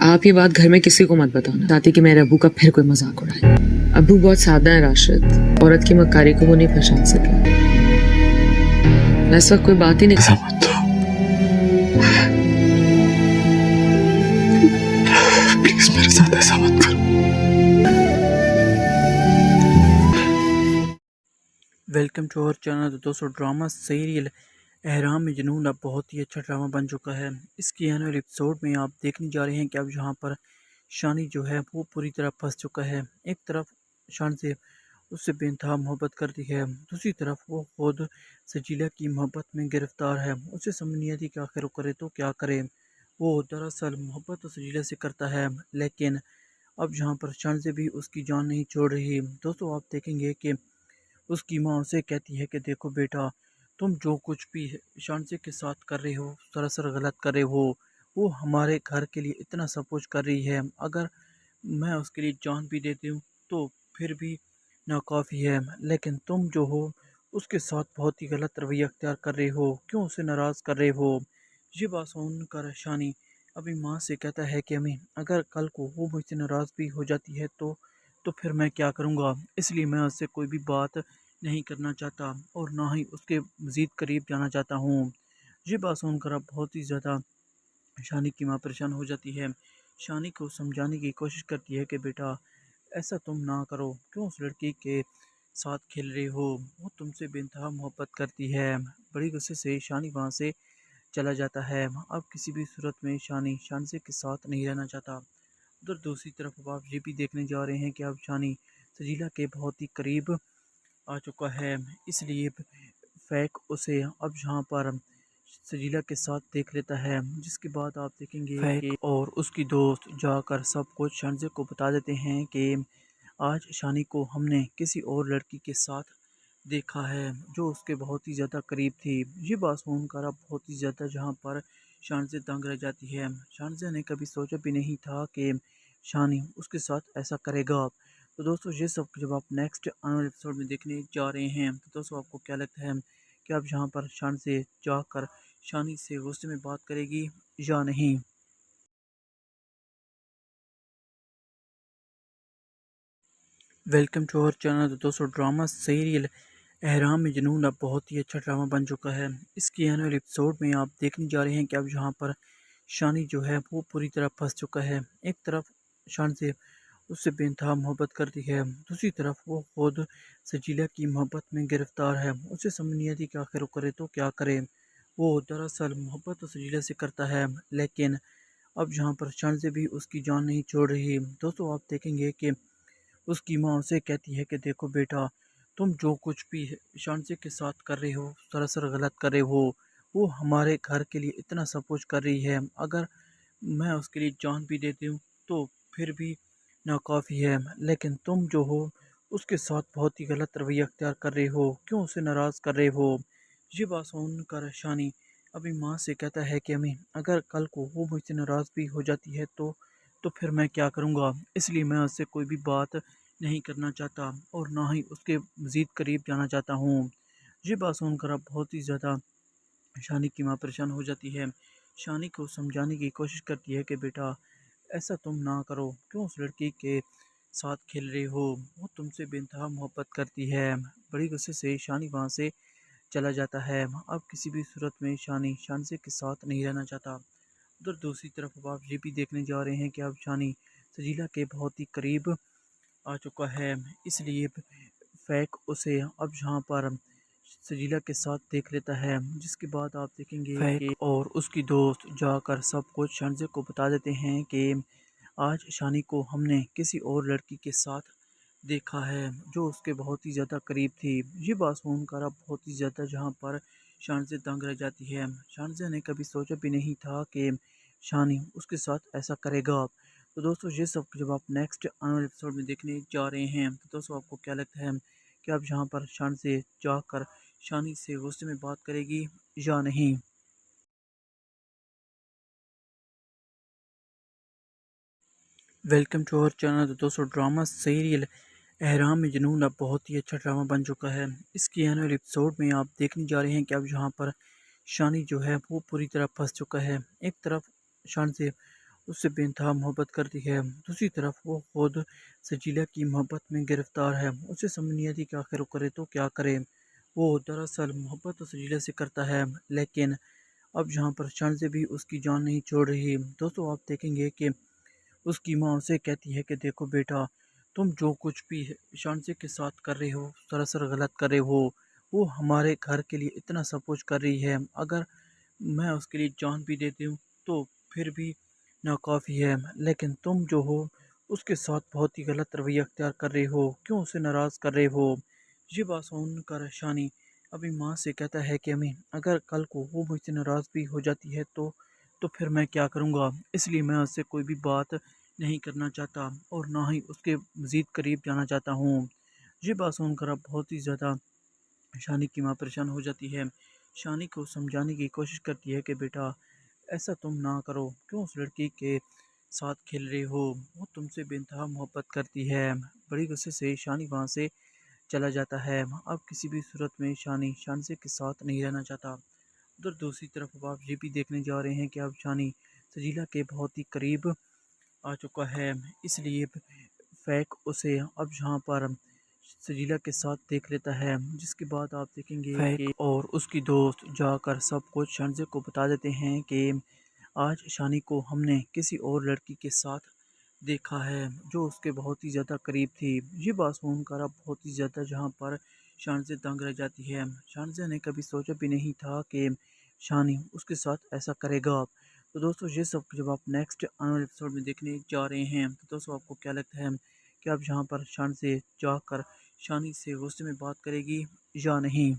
आप ये बात घर में किसी को मत बताना, ताकि कि मेरे अबू का फिर कोई मजाक उड़ाए। अबू बहुत सादा है राशिद, औरत की मक्कारी को वो नहीं पहचान सके। मैं इस वक्त कोई बात ही नहीं कर प्लीज मेरे साथ ऐसा मत करो। Welcome to our channel. दोस्तों, ड्रामा सीरियल एहराम में जुनून अब बहुत ही अच्छा ड्रामा बन चुका है। इसके आने वाले एपिसोड में आप देखने जा रहे हैं कि अब यहाँ पर शानी जो है वो पूरी तरह फंस चुका है। एक तरफ शान से उससे बेइंतहा मोहब्बत करती है, दूसरी तरफ वो खुद सजीला की मोहब्बत में गिरफ्तार है। उसे समझ नहीं आती कि आखिर वो करे तो क्या करे। वो दरअसल मोहब्बत तो सजीला से करता है, लेकिन अब यहाँ पर शान से भी उसकी जान नहीं छोड़ रही। दोस्तों, आप देखेंगे कि उसकी माँ उसे कहती है कि देखो बेटा, तुम जो कुछ भी शानसे के साथ कर रहे हो सरासर गलत कर रहे हो। वो हमारे घर के लिए इतना सब कुछ कर रही है, अगर मैं उसके लिए जान भी देती हूँ तो फिर भी नाकाफ़ी है। लेकिन तुम जो हो उसके साथ बहुत ही गलत रवैया अख्तियार कर रहे हो, क्यों उसे नाराज़ कर रहे हो। ये बात सुनकर शानी अभी माँ से कहता है कि अम्मी, अगर कल को वो मुझसे नाराज़ भी हो जाती है तो फिर मैं क्या करूँगा। इसलिए मैं उससे कोई भी बात नहीं करना चाहता और ना ही उसके मज़ीद करीब जाना चाहता हूँ। ये बात सुनकर अब बहुत ही ज़्यादा शानी की माँ परेशान हो जाती है। शानी को समझाने की कोशिश करती है कि बेटा, ऐसा तुम ना करो, क्यों उस लड़की के साथ खेल रहे हो। वो तुमसे बेइंतहा मोहब्बत करती है। बड़ी गुस्से से शानी वहाँ से चला जाता है। अब किसी भी सूरत में शानी शानसे के साथ नहीं रहना चाहता। उधर दूसरी तरफ अब आप ये भी देखने जा रहे हैं कि अब शानी सजीला के बहुत ही करीब आ चुका है, इसलिए फैक उसे अब यहाँ पर सजीला के साथ देख लेता है। जिसके बाद आप देखेंगे कि और उसकी दोस्त जाकर सब कुछ शानजे को बता देते हैं कि आज शानी को हमने किसी और लड़की के साथ देखा है जो उसके बहुत ही ज़्यादा करीब थी। ये बात सुनकर अब बहुत ही ज़्यादा जहाँ पर शानजे दंग रह जाती है। शानजे ने कभी सोचा भी नहीं था कि शानी उसके साथ ऐसा करेगा। तो दोस्तों, ये सब जब आप नेक्स्ट आने वाले एपिसोड में देखने जा रहे हैं तो दोस्तों आपको क्या लगता है कि अब यहाँ पर शान से जाकर शानी से गुस्से में बात करेगी या नहीं। Welcome to our channel. तो दोस्तों, ड्रामा सीरियल एहराम में जुनून अब बहुत ही अच्छा ड्रामा बन चुका है। इसके आने वाले एपिसोड में आप देखने जा रहे हैं कि अब यहाँ पर शानी जो है वो पूरी तरह फंस चुका है। एक तरफ शान से उससे बेइंतहा मोहब्बत करती है, दूसरी तरफ वो खुद सजीला की मोहब्बत में गिरफ्तार है। उसे समझ नहीं आती कि आखिर वो करे तो क्या करे। वो दरअसल मोहब्बत तो सजीला से करता है, लेकिन अब यहाँ पर शान से भी उसकी जान नहीं छोड़ रही। दोस्तों, आप देखेंगे कि उसकी माँ उसे कहती है कि देखो बेटा, तुम जो कुछ भी शानसे के साथ कर रहे हो सरासर गलत कर रहे हो। वो हमारे घर के लिए इतना सब कुछ कर रही है, अगर मैं उसके लिए जान भी देती हूँ तो फिर भी नाकाफ़ी है। लेकिन तुम जो हो उसके साथ बहुत ही गलत रवैया अख्तियार कर रहे हो, क्यों उसे नाराज़ कर रहे हो। ये बात सुनकर शानी अभी माँ से कहता है कि अम्मी, अगर कल को वो मुझसे नाराज़ भी हो जाती है तो फिर मैं क्या करूँगा। इसलिए मैं उससे कोई भी बात नहीं करना चाहता और ना ही उसके मज़ीद करीब जाना चाहता हूँ। ये बात सुनकर अब बहुत ही ज़्यादा शानी की माँ परेशान हो जाती है। शानी को समझाने की कोशिश करती है कि बेटा, ऐसा तुम ना करो, क्यों उस लड़की के साथ खेल रहे हो। वो तुमसे बेइंतहा मोहब्बत करती है। बड़ी गुस्से से शानी वहाँ से चला जाता है। अब किसी भी सूरत में शानी शानसे के साथ नहीं रहना चाहता। उधर दूसरी तरफ अब आप ये भी देखने जा रहे हैं कि अब शानी सजीला के बहुत ही करीब आ चुका है, इसलिए फैक उसे अब यहाँ पर सजीला के साथ देख लेता है। जिसके बाद आप देखेंगे कि और उसकी दोस्त जाकर सब कुछ शानजे को बता देते हैं कि आज शानी को हमने किसी और लड़की के साथ देखा है जो उसके बहुत ही ज़्यादा करीब थी। ये बात सुनकर अब बहुत ही ज़्यादा जहाँ पर शानजे दंग रह जाती है। शानजे ने कभी सोचा भी नहीं था कि शानी उसके साथ ऐसा करेगा। तो दोस्तों, ये सब जब आप नेक्स्ट आने वाले एपिसोड में देखने जा रहे हैं तो दोस्तों आपको क्या लगता है कि अब यहाँ पर शान से जाकर शानी से गुस्से में बात करेगी या नहीं। Welcome to our channel. तो दोस्तों, ड्रामा सीरियल एहराम में जुनून अब बहुत ही अच्छा ड्रामा बन चुका है। इसके आने वाले एपिसोड में आप देखने जा रहे हैं कि अब यहाँ पर शानी जो है वो पूरी तरह फंस चुका है। एक तरफ शान से उससे बेइंतहा मोहब्बत करती है। दूसरी तरफ वो खुद सजीला की मोहब्बत में गिरफ्तार है। उसे समझ नहीं आती कि आखिर वो करे तो क्या करे। वो दरअसल मोहब्बत तो सजीला से करता है, लेकिन अब जहाँ पर शानज़ भी उसकी जान नहीं छोड़ रही। दोस्तों, आप देखेंगे कि उसकी माँ उसे कहती है कि देखो बेटा, तुम जो कुछ भी शानज़ के साथ कर रहे हो सरासर गलत कर रहे हो। वो हमारे घर के लिए इतना सब कुछ कर रही है, अगर मैं उसके लिए जान भी देती हूँ तो फिर भी नाकाफ़ी है। लेकिन तुम जो हो उसके साथ बहुत ही गलत रवैया अख्तियार कर रहे हो, क्यों उसे नाराज़ कर रहे हो। ये बात सुनकर शानी अभी माँ से कहता है कि अम्मी, अगर कल को वो मुझसे नाराज़ भी हो जाती है तो फिर मैं क्या करूँगा। इसलिए मैं उससे कोई भी बात नहीं करना चाहता और ना ही उसके मज़ीद करीब जाना चाहता हूँ। ये बात सुनकर अब बहुत ही ज़्यादा शानी की माँ परेशान हो जाती है। शानी को समझाने की कोशिश करती है कि बेटा, ऐसा तुम ना करो, क्यों उस लड़की के साथ खेल रहे हो। वो तुमसे बेइंतहा मोहब्बत करती है। बड़ी गुस्से से शानी वहाँ से चला जाता है। अब किसी भी सूरत में शानी शानसे के साथ नहीं रहना चाहता। उधर दूसरी तरफ अब आप ये भी देखने जा रहे हैं कि अब शानी सजीला के बहुत ही करीब आ चुका है। इसलिए फैक उसे अब यहाँ पर सजीला के साथ देख लेता है, जिसके बाद आप देखेंगे फैक कि और उसकी दोस्त जाकर सब कुछ शानज़े को बता देते हैं कि आज शानी को हमने किसी और लड़की के साथ देखा है जो उसके बहुत ही ज़्यादा करीब थी। ये बात सुनकर अब बहुत ही ज़्यादा जहाँ पर शानज़े दंग रह जाती है। शानज़े ने कभी सोचा भी नहीं था कि शानी उसके साथ ऐसा करेगा। तो दोस्तों, ये सब जब आप नेक्स्ट आने वाले एपिसोड में देखने जा रहे हैं तो दोस्तों, आपको क्या लगता है कि अब यहाँ पर शानज़े जाकर शानी से गुस्से में बात करेगी या नहीं।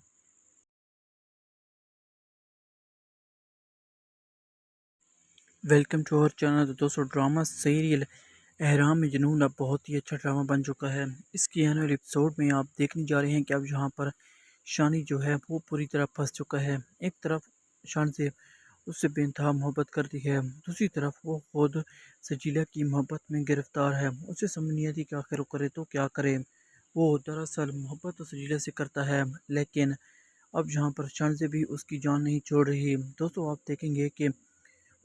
Welcome to our channel. तो दोस्तों, ड्रामा सीरियल एहराम में जुनून अब बहुत ही अच्छा ड्रामा बन चुका है। इसके आने वाले एपिसोड में आप देखने जा रहे हैं कि अब यहाँ पर शानी जो है वो पूरी तरह फंस चुका है। एक तरफ शान से उससे बेइंतहा मोहब्बत करती है, दूसरी तरफ वो खुद सजीला की मोहब्बत में गिरफ्तार है। उसे समझ नहीं आती कि आखिर वो करे तो क्या करे। वो दरअसल मोहब्बत तो सजीला से करता है, लेकिन अब जहाँ पर शान से भी उसकी जान नहीं छोड़ रही। दोस्तों, आप देखेंगे कि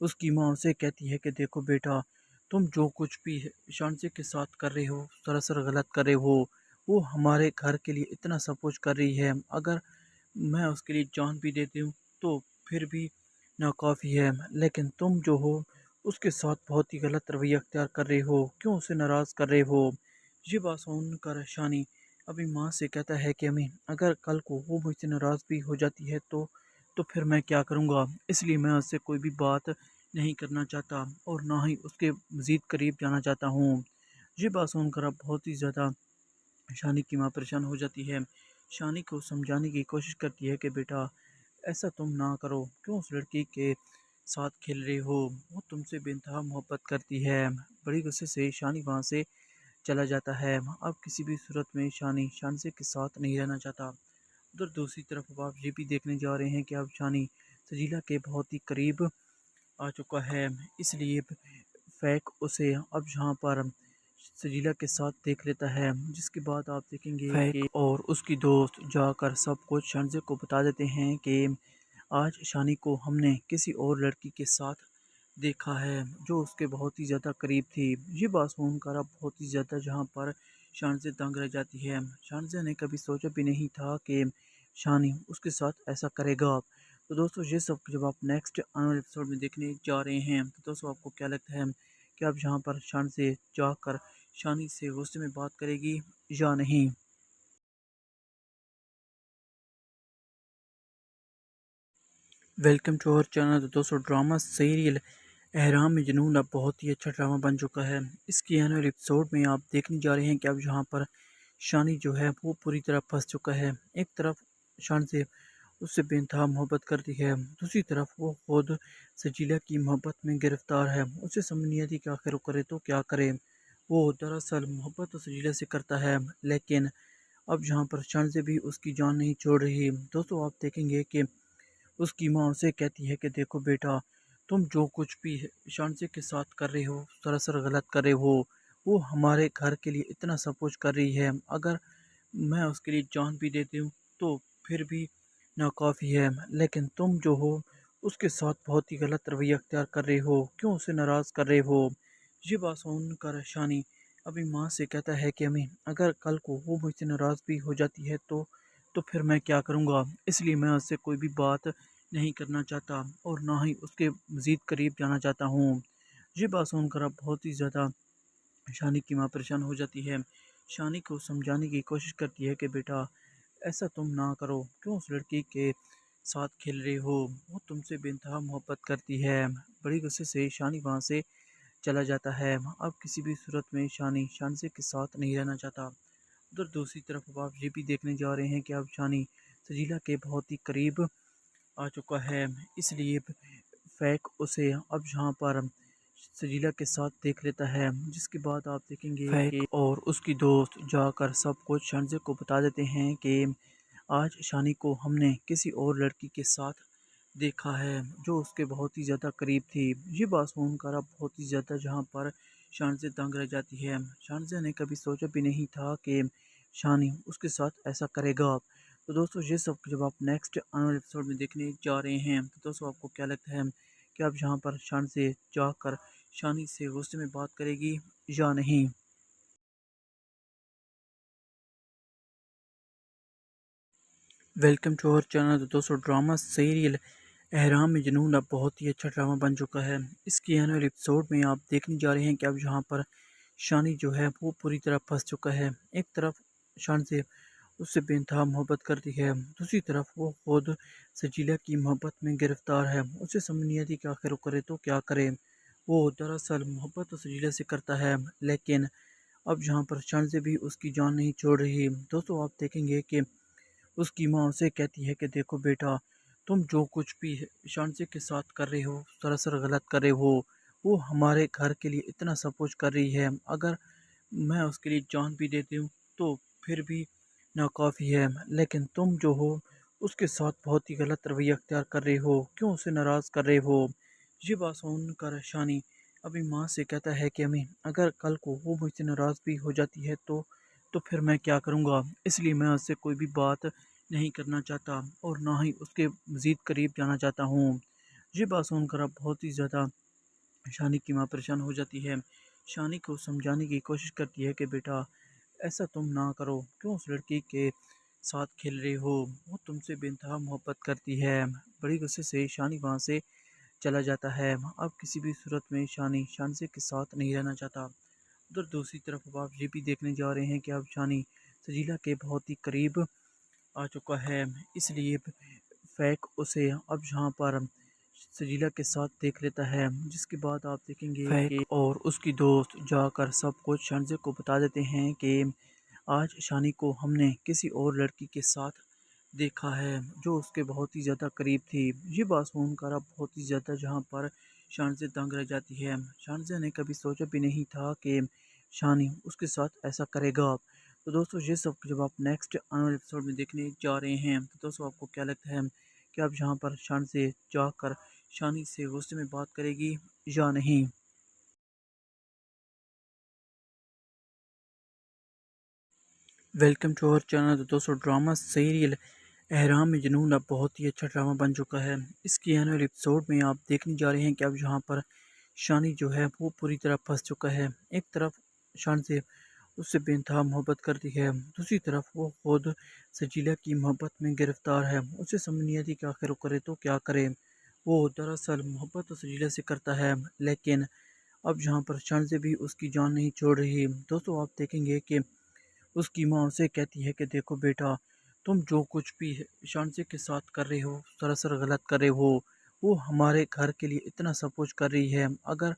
उसकी माँ उसे कहती है कि देखो बेटा, तुम जो कुछ भी शानसे के साथ कर रहे हो सरासर गलत कर रहे हो। वो हमारे घर के लिए इतना सब कुछ कर रही है, अगर मैं उसके लिए जान भी देती हूँ तो फिर भी नाकाफ़ी है। लेकिन तुम जो हो उसके साथ बहुत ही गलत रवैया अख्तियार कर रहे हो, क्यों उसे नाराज़ कर रहे हो। ये बात सुनकर शानी अभी माँ से कहता है कि अम्मी, अगर कल को वो मुझसे नाराज़ भी हो जाती है तो फिर मैं क्या करूँगा। इसलिए मैं उससे कोई भी बात नहीं करना चाहता और ना ही उसके मज़ीद करीब जाना चाहता हूँ। ये बात सुनकर अब बहुत ही ज़्यादा शानी की माँ परेशान हो जाती है। शानी को समझाने की कोशिश करती है कि बेटा, ऐसा तुम ना करो, क्यों उस लड़की के साथ खेल रहे हो। वो तुमसे बेइंतहा मोहब्बत करती है। बड़ी गुस्से से शानी वहाँ से चला जाता है। अब किसी भी सूरत में शानी शानसे के साथ नहीं रहना चाहता। उधर दूसरी तरफ अब आप ये भी देखने जा रहे हैं कि अब शानी सजीला के बहुत ही करीब आ चुका है। इसलिए फैक उसे अब यहाँ पर सजीला के साथ देख लेता है, जिसके बाद आप देखेंगे फैक कि और उसकी दोस्त जाकर सब कुछ शानज़े को बता देते हैं कि आज शानी को हमने किसी और लड़की के साथ देखा है जो उसके बहुत ही ज़्यादा करीब थी। ये बात सुनकर अब बहुत ही ज़्यादा जहाँ पर शानज़े दंग रह जाती है। शानज़े ने कभी सोचा भी नहीं था कि शानी उसके साथ ऐसा करेगा। तो दोस्तों, ये सब जब आप नेक्स्ट आने वाले एपिसोड में देखने जा रहे हैं तो दोस्तों, आपको क्या लगता है कि अब यहाँ पर शानज़े जाकर शानी से गुस्से में बात करेगी या नहीं। Welcome to our channel. तो दोस्तों, ड्रामा सीरियल एहराम में जुनून अब बहुत ही अच्छा ड्रामा बन चुका है। इसके आने वाले एपिसोड में आप देखने जा रहे हैं कि अब यहाँ पर शानी जो है वो पूरी तरह फंस चुका है। एक तरफ शान से उससे बेइंतहा मोहब्बत करती है, दूसरी तरफ वो खुद सजीला की मोहब्बत में गिरफ्तार है। उसे समझ नहीं आती कि आखिर वो करे तो क्या करे। वो दरअसल मोहब्बत तो सजीला से करता है, लेकिन अब जहाँ पर शानज़े भी उसकी जान नहीं छोड़ रही। दोस्तों, आप देखेंगे कि उसकी माँ उसे कहती है कि देखो बेटा, तुम जो कुछ भी शानज़े के साथ कर रहे हो सरासर गलत कर रहे हो। वो हमारे घर के लिए इतना सब कुछ कर रही है, अगर मैं उसके लिए जान भी देती हूँ तो फिर भी नाकाफ़ी है। लेकिन तुम जो हो اس کے ساتھ بہت ہی غلط رویہ اختیار کر رہے ہو، کیوں اسے ناراض کر رہے ہو؟ یہ بات سن کر شانی اپنی ماں سے کہتا ہے کہ امی اگر کل کو وہ مجھ سے ناراض بھی ہو جاتی ہے تو پھر میں کیا کروں گا، اس لیے میں اس سے کوئی بھی بات نہیں کرنا چاہتا اور نہ ہی اس کے مزید قریب جانا چاہتا ہوں۔ یہ بات سن کر اب بہت ہی زیادہ شانی کی ماں پریشان ہو جاتی ہے۔ شانی کو سمجھانے کی کوشش کرتی ہے کہ بیٹا ایسا تم نہ کرو، کیوں اس لڑکی کے ساتھ کھیل رہے ہو، وہ تم سے بے انتہا محبت کرتی ہے۔ بڑی غصے سے شانی وہاں سے چلا جاتا ہے۔ اب کسی بھی صورت میں شانی شانزے کے ساتھ نہیں رہنا چاہتا۔ ادھر دوسری طرف اب آپ یہ بھی دیکھنے جا رہے ہیں کہ اب شانی سجیلا کے بہت ہی قریب آ چکا ہے، اس لیے فیک اسے اب یہاں پر سجیلا کے ساتھ دیکھ لیتا ہے، جس کے بعد آپ دیکھیں گے کہ اور اس کی دوست جا کر سب کچھ شانزے کو بتا دیتے ہیں کہ آج شانی کو ہم نے کسی اور لڑکی کے ساتھ دیکھا ہے جو اس کے بہت ہی زیادہ قریب تھی۔ یہ بات سن کر اب بہت ہی زیادہ جہاں پر شانزے دنگ رہ جاتی ہے۔ شانزے نے کبھی سوچا بھی نہیں تھا کہ شانی اس کے ساتھ ایسا کرے گا۔ تو دوستو یہ سب جب آپ نیکسٹ آنے والے ایپیسوڈ میں دیکھنے جا رہے ہیں تو دوستو آپ کو کیا لگتا ہے کہ اب یہاں پر شانزے جا کر شانی سے غصے میں بات کرے گی یا نہیں؟ ویلکم ٹو اور چینل۔ تو دوستو ڈرامہ سیریل احرام میں جنون اب بہت ہی اچھا ڈرامہ بن چکا ہے۔ اس کی آنے والے ایپیسوڈ میں آپ دیکھنے جا رہے ہیں کہ اب یہاں پر شانی جو ہے وہ پوری طرح پھنس چکا ہے۔ ایک طرف شانزے اس سے بے انتہا محبت کرتی ہے، دوسری طرف وہ خود سجیلا کی محبت میں گرفتار ہے۔ اسے سمجھ نہیں آتی کہ آخر وہ کرے تو کیا کرے۔ وہ دراصل محبت تو سجیلا سے کرتا ہے، لیکن اب یہاں پر شانزے بھی اس کی جان نہیں چھوڑ رہی۔ دوستو آپ دیکھیں گے کہ اس کی ماں اسے کہتی ہے کہ دیکھو بیٹا تم جو کچھ بھی شانزے کے ساتھ کر رہے ہو سراسر غلط کر رہے ہو، وہ ہمارے گھر کے لیے اتنا سب کچھ کر رہی ہے، اگر میں اس کے لیے جان بھی دیتی ہوں تو پھر بھی ناکافی ہے، لیکن تم جو ہو اس کے ساتھ بہت ہی غلط رویہ اختیار کر رہے ہو، کیوں اسے ناراض کر رہے ہو؟ یہ بات سن کر شانی اپنی ماں سے کہتا ہے کہ امی اگر کل کو وہ مجھ سے ناراض بھی ہو جاتی ہے تو پھر میں کیا کروں گا، اس لیے میں اس سے کوئی بھی بات نہیں کرنا چاہتا اور نہ ہی اس کے مزید قریب جانا چاہتا ہوں۔ یہ بات سن کر اب بہت ہی زیادہ شانی کی ماں پریشان ہو جاتی ہے۔ شانی کو سمجھانے کی کوشش کرتی ہے کہ بیٹا ایسا تم نہ کرو، کیوں اس لڑکی کے ساتھ کھیل رہے ہو، وہ تم سے بے انتہا محبت کرتی ہے۔ بڑی غصے سے شانی وہاں سے چلا جاتا ہے۔ اب کسی بھی صورت میں شانی شانزے کے ساتھ نہیں رہنا چاہتا۔ ادھر دوسری طرف اب آپ یہ بھی دیکھنے جا رہے ہیں کہ اب شانی سجیلا کے بہت ہی قریب آ چکا ہے، اس لیے فیک اسے اب یہاں پر سجیلا کے ساتھ دیکھ لیتا ہے، جس کے بعد آپ دیکھیں گے کہ اور اس کی دوست جا کر سب کچھ شانزے کو بتا دیتے ہیں کہ آج شانی کو ہم نے کسی اور لڑکی کے ساتھ دیکھا ہے جو اس کے بہت ہی زیادہ قریب تھی۔ یہ بات سن کر اب بہت ہی زیادہ جہاں پر شانزے دنگ رہ جاتی ہے۔ شانزے نے کبھی سوچا بھی نہیں تھا کہ شانی اس کے ساتھ ایسا کرے گا۔ تو دوستو یہ سب جب آپ نیکسٹ آنے والے ایپیسوڈ میں دیکھنے جا رہے ہیں تو دوستو آپ کو کیا لگتا ہے کہ اب یہاں پر شانزے جا کر شانی سے غصے میں بات کرے گی یا نہیں؟ ویلکم ٹو اور چینل۔ تو دوستو ڈرامہ سیریل احرام میں جنون اب بہت ہی اچھا ڈرامہ بن چکا ہے۔ اس کی آنے والے ایپیسوڈ میں آپ دیکھنے جا رہے ہیں کہ اب یہاں پر شانی جو ہے وہ پوری طرح پھنس چکا ہے۔ ایک طرف شانزے اس سے بے انتہا محبت کرتی ہے، دوسری طرف وہ خود سجیلا کی محبت میں گرفتار ہے۔ اسے سمجھ نہیں آتی کہ آخر وہ کرے تو کیا کرے۔ وہ دراصل محبت تو سجیلا سے کرتا ہے، لیکن اب یہاں پر شانزے بھی اس کی جان نہیں چھوڑ رہی۔ دوستو آپ دیکھیں گے کہ اس کی ماں اسے کہتی ہے کہ دیکھو بیٹا تم جو کچھ بھی شانزے کے ساتھ کر رہے ہو سراسر غلط کر رہے ہو، وہ ہمارے گھر کے لیے اتنا سب کچھ کر رہی ہے، اگر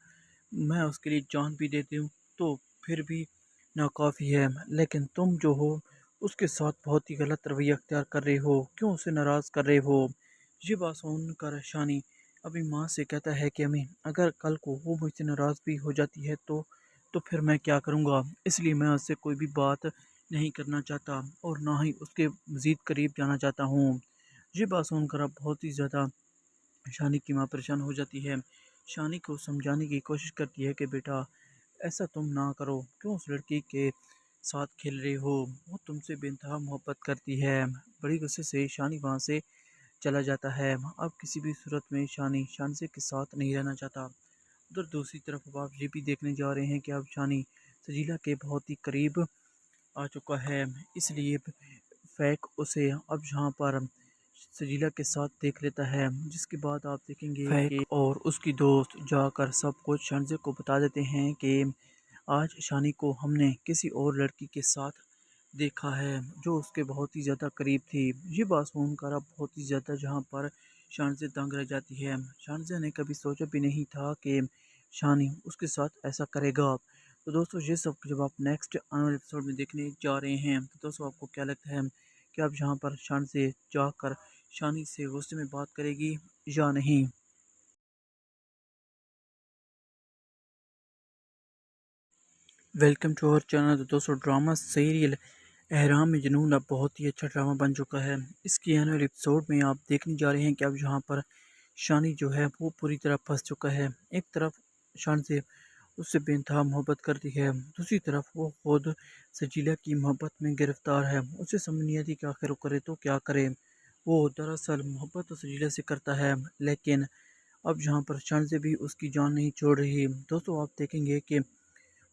میں اس کے لیے جان بھی دیتی ہوں تو پھر بھی ناکافی ہے، لیکن تم جو ہو اس کے ساتھ بہت ہی غلط رویہ اختیار کر رہے ہو، کیوں اسے ناراض کر رہے ہو؟ یہ بات سن کر شانی اپنی ماں سے کہتا ہے کہ امی اگر کل کو وہ مجھ سے ناراض بھی ہو جاتی ہے تو پھر میں کیا کروں گا، اس لیے میں اس سے کوئی بھی بات نہیں کرنا چاہتا اور نہ ہی اس کے مزید قریب جانا چاہتا ہوں۔ یہ بات سن کر اب بہت ہی زیادہ شانی کی ماں پریشان ہو جاتی ہے۔ شانی کو سمجھانے کی کوشش کرتی ہے کہ بیٹا ایسا تم نہ کرو، کیوں اس لڑکی کے ساتھ کھیل رہے ہو، وہ تم سے بے انتہا محبت کرتی ہے۔ بڑی غصے سے شانی وہاں سے चला जाता है। अब किसी भी सूरत में शानी शानसे के साथ नहीं रहना चाहता। उधर दूसरी तरफ अब आप ये भी देखने जा रहे हैं कि अब शानी सजीला के बहुत ही करीब आ चुका है, इसलिए फैक उसे अब यहाँ पर सजीला के साथ देख लेता है, जिसके बाद आप देखेंगे कि और उसकी दोस्त जाकर सब कुछ शानजे को बता देते हैं कि आज शानी को हमने किसी और लड़की के साथ देखा है जो उसके बहुत ही ज़्यादा करीब थी। ये बात सुनकर अब बहुत ही ज़्यादा जहाँ पर शानजे दंग रह जाती है। शानजे ने कभी सोचा भी नहीं था कि शानी उसके साथ ऐसा करेगा। तो दोस्तों ये सब जब आप नेक्स्ट आने वाले एपिसोड में देखने जा रहे हैं तो दोस्तों आपको क्या लगता है कि अब यहाँ पर शानजे जाकर शानी से गुस्से में बात करेगी या नहीं। Welcome to our channel. तो दोस्तों ड्रामा सीरियल एहराम में जुनून अब बहुत ही अच्छा ड्रामा बन चुका है। इसके आने वाले एपिसोड में आप देखने जा रहे हैं कि अब यहाँ पर शानी जो है वो पूरी तरह फंस चुका है। एक तरफ शान से उससे बेइंतहा मोहब्बत करती है, दूसरी तरफ वो खुद सजीला की मोहब्बत में गिरफ्तार है। उसे समझ नहीं आती कि आखिर वो करे तो क्या करे। वो दरअसल मोहब्बत तो सजीला से करता है, लेकिन अब यहाँ पर शान से भी उसकी जान नहीं छोड़ रही। दोस्तों आप देखेंगे कि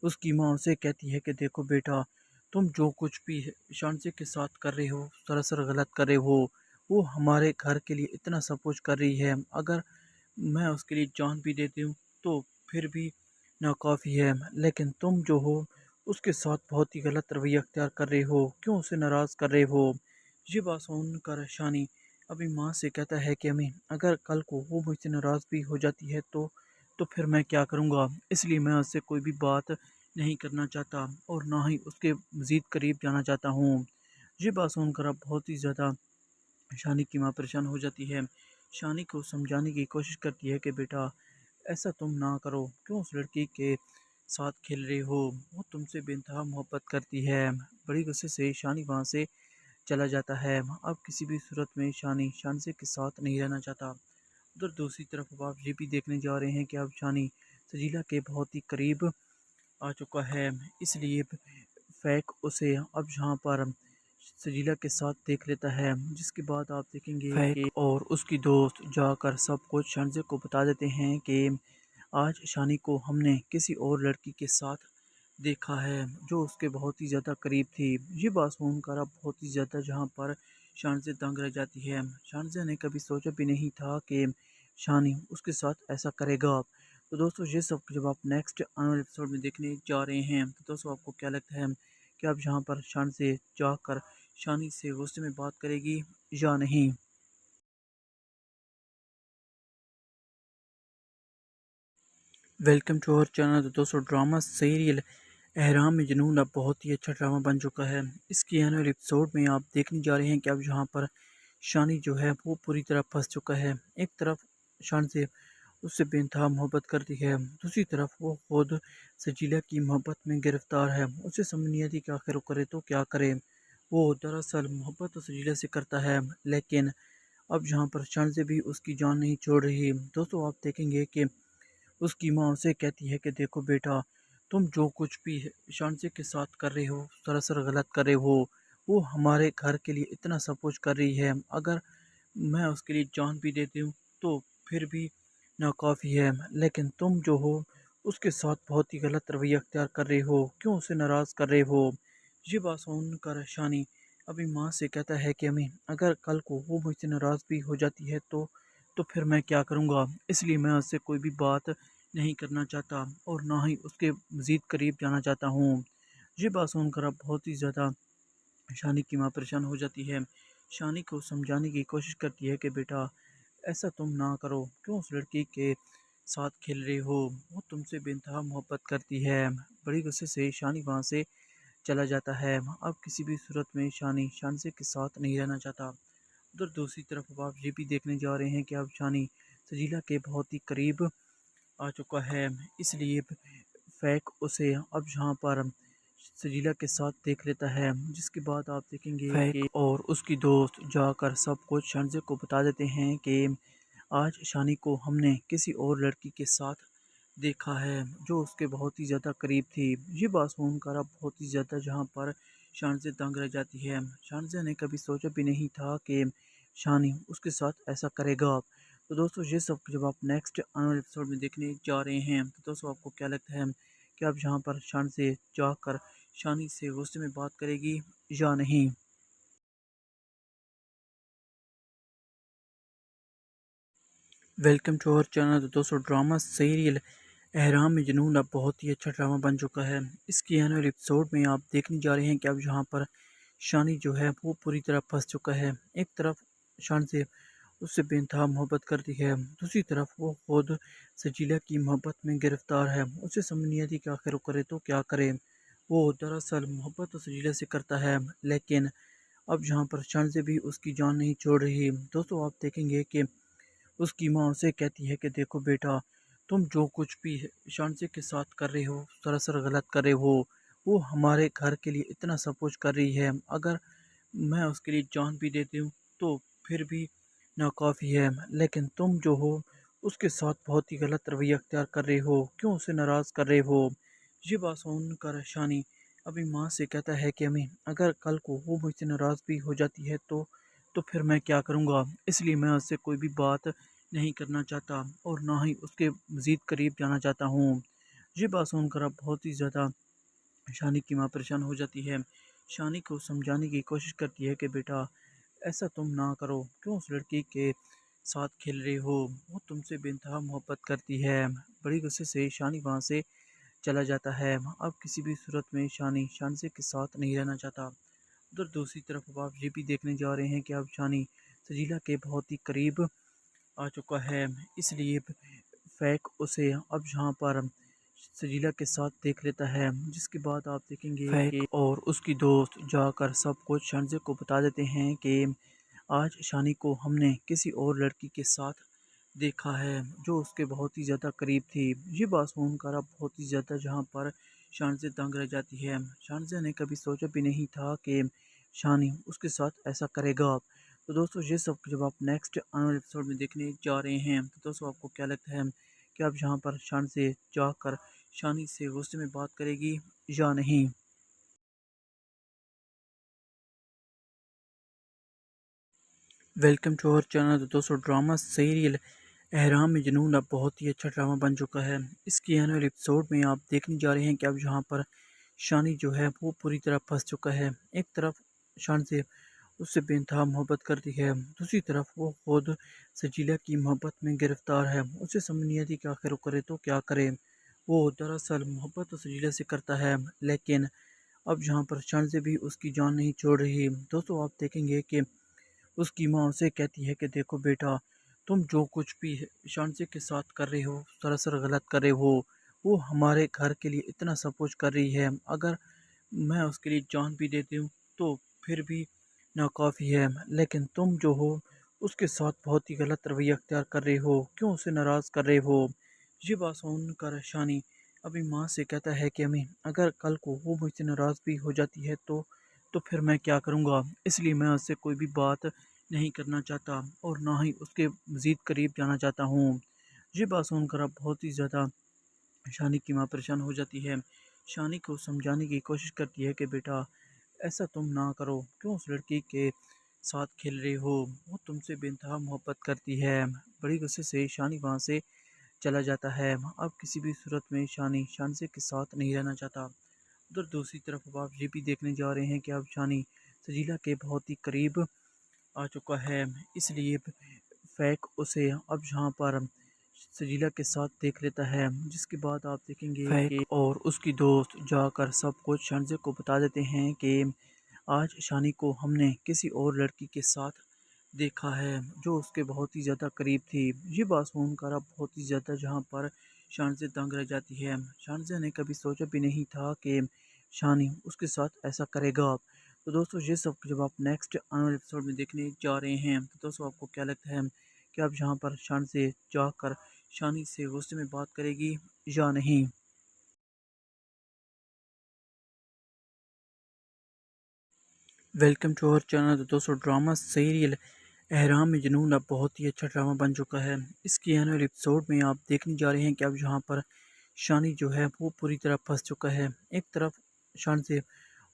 उसकी माँ उसे कहती है कि देखो बेटा, तुम जो कुछ भी शानसे के साथ कर रहे हो सरासर गलत कर रहे हो। वो हमारे घर के लिए इतना सब कुछ कर रही है, अगर मैं उसके लिए जान भी देती हूँ तो फिर भी नाकाफ़ी है। लेकिन तुम जो हो उसके साथ बहुत ही गलत रवैया अख्तियार कर रहे हो, क्यों उसे नाराज़ कर रहे हो। ये बात सुनकर शानी अभी माँ से कहता है कि अम्मी, अगर कल को वो मुझसे नाराज़ भी हो जाती है तो फिर मैं क्या करूँगा। इसलिए मैं उससे कोई भी बात नहीं करना चाहता और ना ही उसके मज़ीद करीब जाना चाहता हूँ। ये बात सुनकर अब बहुत ही ज़्यादा शानी की माँ परेशान हो जाती है। शानी को समझाने की कोशिश करती है कि बेटा ऐसा तुम ना करो, क्यों उस लड़की के साथ खेल रहे हो, वो तुमसे बेइंतहा मोहब्बत करती है। बड़ी गुस्से से शानी वहाँ से चला जाता है। अब किसी भी सूरत में शानी शानसे के साथ नहीं रहना चाहता। उधर दूसरी तरफ अब आप ये भी देखने जा रहे हैं कि अब शानी सजीला के बहुत ही करीब आ चुका है, इसलिए फैक उसे अब यहाँ पर सजीला के साथ देख लेता है, जिसके बाद आप देखेंगे कि और उसकी दोस्त जाकर सब कुछ शानजे को बता देते हैं कि आज शानी को हमने किसी और लड़की के साथ देखा है जो उसके बहुत ही ज़्यादा करीब थी। ये बात सुनकर अब बहुत ही ज़्यादा जहाँ पर शानजे दंग रह जाती है। शानजे ने कभी सोचा भी नहीं था कि शानी उसके साथ ऐसा करेगा। तो दोस्तों ये सब जब आप नेक्स्ट आने वाले एपिसोड में देखने जा रहे हैं तो दोस्तों आपको क्या लगता है कि अब यहाँ पर शानजे जाकर शानी से गुस्से में बात करेगी या नहीं। Welcome to our channel. तो दोस्तों ड्रामा सीरियल एहराम में जुनून अब बहुत ही अच्छा ड्रामा बन चुका है। इसके आने वाले एपिसोड में आप देखने जा रहे हैं कि अब यहाँ पर शानी जो है वो पूरी तरह फंस चुका है। एक तरफ शान से उससे बेइंतहा मोहब्बत करती है, दूसरी तरफ वो खुद सजीला की मोहब्बत में गिरफ्तार है। उसे समझ नहीं आती कि आखिर वो करे तो क्या करे। वो दरअसल मोहब्बत तो सजीला से करता है, लेकिन अब यहाँ पर शानजे भी उसकी जान नहीं छोड़ रही। दोस्तों आप देखेंगे कि उसकी माँ उसे कहती है कि देखो बेटा, तुम जो कुछ भी शानजे के साथ कर रहे हो सरासर गलत कर रहे हो। वो हमारे घर के लिए इतना सब कुछ कर रही है, अगर मैं उसके लिए जान भी देती हूँ तो फिर भी नाकाफ़ी है। लेकिन तुम जो हो उसके साथ बहुत ही गलत रवैया अख्तियार कर रहे हो, क्यों उसे नाराज़ कर रहे हो। ये बात सुनकर शानी अभी माँ से कहता है कि अम्मी, अगर कल को वो मुझसे नाराज़ भी हो जाती है तो फिर मैं क्या करूँगा। इसलिए मैं उससे कोई भी बात नहीं करना चाहता और ना ही उसके मज़ीद करीब जाना चाहता हूँ। ये बात सुनकर अब बहुत ही ज़्यादा शानी की माँ परेशान हो जाती है। शानी को समझाने की कोशिश करती है कि बेटा ऐसा तुम ना करो, क्यों उस लड़की के साथ खेल रहे हो, वो तुमसे बेइंतहा मोहब्बत करती है। बड़ी गुस्से से शानी वहाँ से चला जाता है। अब किसी भी सूरत में शानी शानसे के साथ नहीं रहना चाहता। उधर दूसरी तरफ अब आप ये भी देखने जा रहे हैं कि अब शानी सजीला के बहुत ही करीब आ चुका है, इसलिए फैक उसे अब यहाँ पर सजीला के साथ देख लेता है, जिसके बाद आप देखेंगे कि और उसकी दोस्त जाकर सब कुछ शानजे को बता देते हैं कि आज शानी को हमने किसी और लड़की के साथ देखा है जो उसके बहुत ही ज़्यादा करीब थी। ये बात सुनकर अब बहुत ही ज़्यादा जहाँ पर शानजे दंग रह जाती है। शानजे ने कभी सोचा भी नहीं था कि शानी उसके साथ ऐसा करेगा। तो दोस्तों ये सब जब आप नेक्स्ट आने वाले एपिसोड में देखने जा रहे हैं तो दोस्तों आपको क्या लगता है कि अब यहाँ पर शान से जाकर शानी से गुस्से में बात करेगी या नहीं। Welcome to our channel. तो दोस्तों ड्रामा सीरियल एहराम में जुनून अब बहुत ही अच्छा ड्रामा बन चुका है। इसके आने वाले एपिसोड में आप देखने जा रहे हैं कि अब यहाँ पर शानी जो है वो पूरी तरह फंस चुका है। एक तरफ शान से उससे बेइंतहा मोहब्बत करती है, दूसरी तरफ वो खुद सजीला की मोहब्बत में गिरफ्तार है। उसे समझ नहीं आती कि आखिर वो करे तो क्या करे। वो दरअसल मोहब्बत तो सजीला से करता है, लेकिन अब यहाँ पर शान से भी उसकी जान नहीं छोड़ रही। दोस्तों आप देखेंगे कि उसकी माँ उसे कहती है कि देखो बेटा, तुम जो कुछ भी शानसे के साथ कर रहे हो सरासर गलत कर रहे हो। वो हमारे घर के लिए इतना सब कुछ कर रही है, अगर मैं उसके लिए जान भी देती हूँ तो फिर भी नाकाफ़ी है। लेकिन तुम जो हो उसके साथ बहुत ही गलत रवैया अख्तियार कर रहे हो, क्यों उसे नाराज़ कर रहे हो। ये बात सुनकर शानी अपनी माँ से कहता है कि अम्मी, अगर कल को वो मुझसे नाराज़ भी हो जाती है तो फिर मैं क्या करूँगा। इसलिए मैं उससे कोई भी बात नहीं करना चाहता और ना ही उसके मज़ीद करीब जाना चाहता हूँ। ये बात सुनकर अब बहुत ही ज़्यादा शानी की माँ परेशान हो जाती है। शानी को समझाने की कोशिश करती है कि बेटा ऐसा तुम ना करो, क्यों उस लड़की के साथ खेल रहे हो। वो तुमसे बेइंतहा मोहब्बत करती है। बड़ी गुस्से से शानी वहाँ से चला जाता है। अब किसी भी सूरत में शानी शानसे के साथ नहीं रहना चाहता। उधर दूसरी तरफ अब आप ये भी देखने जा रहे हैं कि अब शानी सजीला के बहुत ही करीब आ चुका है, इसलिए फैक उसे अब यहाँ पर सजीला के साथ देख लेता है। जिसके बाद आप देखेंगे कि और उसकी दोस्त जाकर सब कुछ शानजे को बता देते हैं कि आज शानी को हमने किसी और लड़की के साथ देखा है जो उसके बहुत ही ज़्यादा करीब थी। ये बात सुनकर अब बहुत ही ज़्यादा जहाँ पर शानजे दंग रह जाती है। शानजे ने कभी सोचा भी नहीं था कि शानी उसके साथ ऐसा करेगा। तो दोस्तों ये सब जब आप नेक्स्ट आने वाले एपिसोड में देखने जा रहे हैं तो दोस्तों आपको क्या लगता है कि अब यहाँ पर शान से जाकर शानी से गुस्से में बात करेगी या नहीं। Welcome to our channel. तो दोस्तों ड्रामा सीरियल एहराम में जुनून अब बहुत ही अच्छा ड्रामा बन चुका है। इसके आने वाले एपिसोड में आप देखने जा रहे हैं कि अब यहाँ पर शानी जो है वो पूरी तरह फंस चुका है। एक तरफ शान से उससे बेइंतहा मोहब्बत करती है, दूसरी तरफ वो खुद सजीला की मोहब्बत में गिरफ्तार है। उसे समझ नहीं आती कि आखिर वो करे तो क्या करे। वो दरअसल मोहब्बत तो सजीला से करता है, लेकिन अब यहाँ पर शान से भी उसकी जान नहीं छोड़ रही। दोस्तों आप देखेंगे कि उसकी माँ उसे कहती है कि देखो बेटा, तुम जो कुछ भी शानसे के साथ कर रहे हो सरासर गलत कर रहे हो। वो हमारे घर के लिए इतना सब कुछ कर रही है, अगर मैं उसके लिए जान भी देती हूँ तो फिर भी नाकाफ़ी है। लेकिन तुम जो हो उसके साथ बहुत ही गलत रवैया अख्तियार कर रहे हो, क्यों उसे नाराज़ कर रहे हो। ये बात सुनकर शानी अपनी माँ से कहता है कि अम्मी, अगर कल को वो मुझसे नाराज़ भी हो जाती है तो फिर मैं क्या करूँगा। इसलिए मैं उससे कोई भी बात नहीं करना चाहता और ना ही उसके मज़ीद करीब जाना चाहता हूँ। ये बात सुनकर अब बहुत ही ज़्यादा शानी की माँ परेशान हो जाती है। शानी को समझाने की कोशिश करती है कि बेटा ऐसा तुम ना करो, क्यों उस लड़की के साथ खेल रहे हो। वो तुमसे बेइंतहा मोहब्बत करती है। बड़ी गुस्से से शानी वहाँ से चला जाता है। अब किसी भी सूरत में शानी शानसे के साथ नहीं रहना चाहता। उधर दूसरी तरफ अब आप ये भी देखने जा रहे हैं कि अब शानी सजीला के बहुत ही करीब आ चुका है, इसलिए फैक उसे अब यहाँ पर सजीला के साथ देख लेता है। जिसके बाद आप देखेंगे कि और उसकी दोस्त जाकर सब कुछ शानजे को बता देते हैं कि आज शानी को हमने किसी और लड़की के साथ देखा है जो उसके बहुत ही ज़्यादा करीब थी। ये बात सुनकर अब बहुत ही ज़्यादा जहाँ पर शानजे दंग रह जाती है। शानजे ने कभी सोचा भी नहीं था कि शानी उसके साथ ऐसा करेगा। तो दोस्तों ये सब जब आप नेक्स्ट आने वाले एपिसोड में देखने जा रहे हैं तो दोस्तों आपको क्या लगता है कि अब यहाँ पर शान से जाकर शानी से गुस्से में बात करेगी या नहीं। Welcome to our channel. तो दोस्तों ड्रामा सीरियल एहराम में जुनून अब बहुत ही अच्छा ड्रामा बन चुका है। इसके आने वाले एपिसोड में आप देखने जा रहे हैं कि अब यहाँ पर शानी जो है वो पूरी तरह फंस चुका है। एक तरफ शान से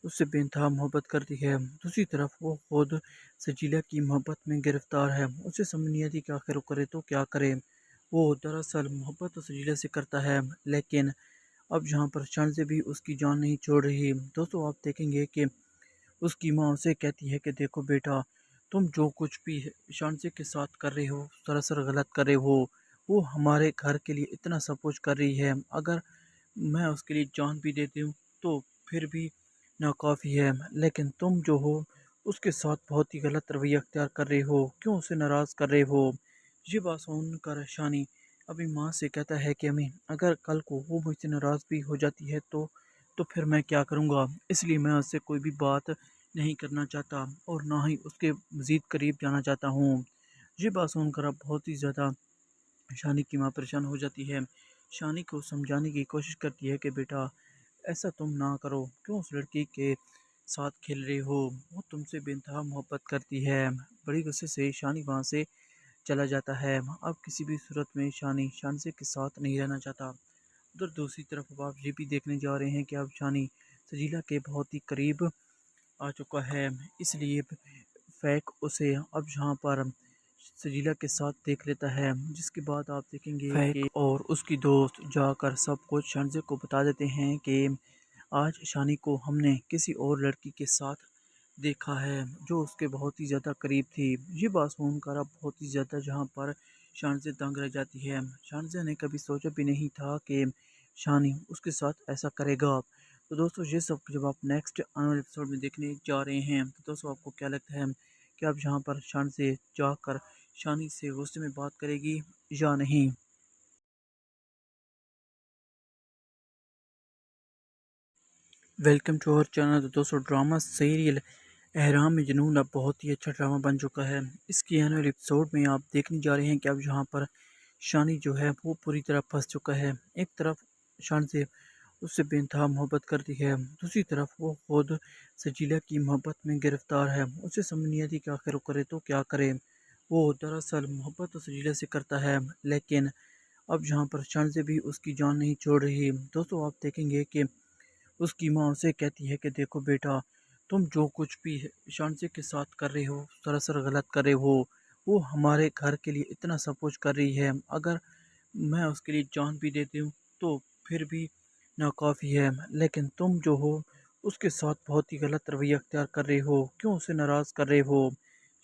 उससे बेइंतहा मोहब्बत करती है। दूसरी तरफ वो खुद सजीला की मोहब्बत में गिरफ्तार है। उसे समझ नहीं आती कि आखिर वो करे तो क्या करे। वो दरअसल मोहब्बत तो सजीला से करता है, लेकिन अब जहाँ पर शानज़ भी उसकी जान नहीं छोड़ रही। दोस्तों आप देखेंगे कि उसकी माँ उसे कहती है कि देखो बेटा, तुम जो कुछ भी शानज़ के साथ कर रहे हो सरासर गलत कर रहे हो। वो हमारे घर के लिए इतना सब कुछ कर रही है, अगर मैं उसके लिए जान भी देती हूँ तो फिर भी नाकाफ़ी है। लेकिन तुम जो हो उसके साथ बहुत ही गलत रवैया अख्तियार कर रहे हो, क्यों उसे नाराज़ कर रहे हो। ये बात सुनकर शानी अभी माँ से कहता है कि अम्मी, अगर कल को वो मुझसे नाराज़ भी हो जाती है तो फिर मैं क्या करूँगा। इसलिए मैं उससे कोई भी बात नहीं करना चाहता और ना ही उसके मज़ीद करीब जाना चाहता हूँ। ये बात सुनकर अब बहुत ही ज़्यादा शानी की माँ परेशान हो जाती है। शानी को समझाने की कोशिश करती है कि बेटा, ऐसा तुम ना करो, क्यों उस लड़की के साथ खेल रहे हो। वो तुमसे बेइंतहा मोहब्बत करती है। बड़ी गुस्से से शानी वहाँ से चला जाता है। अब किसी भी सूरत में शानी शानसे के साथ नहीं रहना चाहता। उधर दूसरी तरफ अब आप ये भी देखने जा रहे हैं कि अब शानी सजीला के बहुत ही करीब आ चुका है। इसलिए फैक उसे अब यहाँ पर सजीला के साथ देख लेता है, जिसके बाद आप देखेंगे फैक कि और उसकी दोस्त जाकर सब कुछ शानजे को बता देते हैं कि आज शानी को हमने किसी और लड़की के साथ देखा है जो उसके बहुत ही ज़्यादा करीब थी। ये बात सुनकर अब बहुत ही ज़्यादा जहाँ पर शानजे दंग रह जाती है। शानजे ने कभी सोचा भी नहीं था कि शानी उसके साथ ऐसा करेगा। तो दोस्तों ये सब जब आप नेक्स्ट आने वाले एपिसोड में देखने जा रहे हैं तो दोस्तों आपको क्या लगता है कि अब यहाँ पर शानजे जाकर शानी से गुस्से में बात करेगी या नहीं। Welcome to our channel. तो दोस्तों ड्रामा सीरियल एहराम में जुनून अब बहुत ही अच्छा ड्रामा बन चुका है। इसके आने वाले एपिसोड में आप देखने जा रहे हैं कि अब यहाँ पर शानी जो है वो पूरी तरह फंस चुका है। एक तरफ शान से उससे बेइंतहा मोहब्बत करती है, दूसरी तरफ वो खुद सजीला की मोहब्बत में गिरफ्तार है। उसे समझ नहीं आती कि आखिर वो करे तो क्या करे। वो दरअसल मोहब्बत तो सजीला से करता है, लेकिन अब जहाँ पर शान से भी उसकी जान नहीं छोड़ रही। दोस्तों आप देखेंगे कि उसकी माँ उसे कहती है कि देखो बेटा, तुम जो कुछ भी शानसे के साथ कर रहे हो सरासर गलत कर रहे हो। वो हमारे घर के लिए इतना सब कुछ कर रही है, अगर मैं उसके लिए जान भी देती हूँ तो फिर भी नाकाफ़ी है। लेकिन तुम जो हो उसके साथ बहुत ही गलत रवैया अख्तियार कर रहे हो, क्यों उसे नाराज़ कर रहे हो।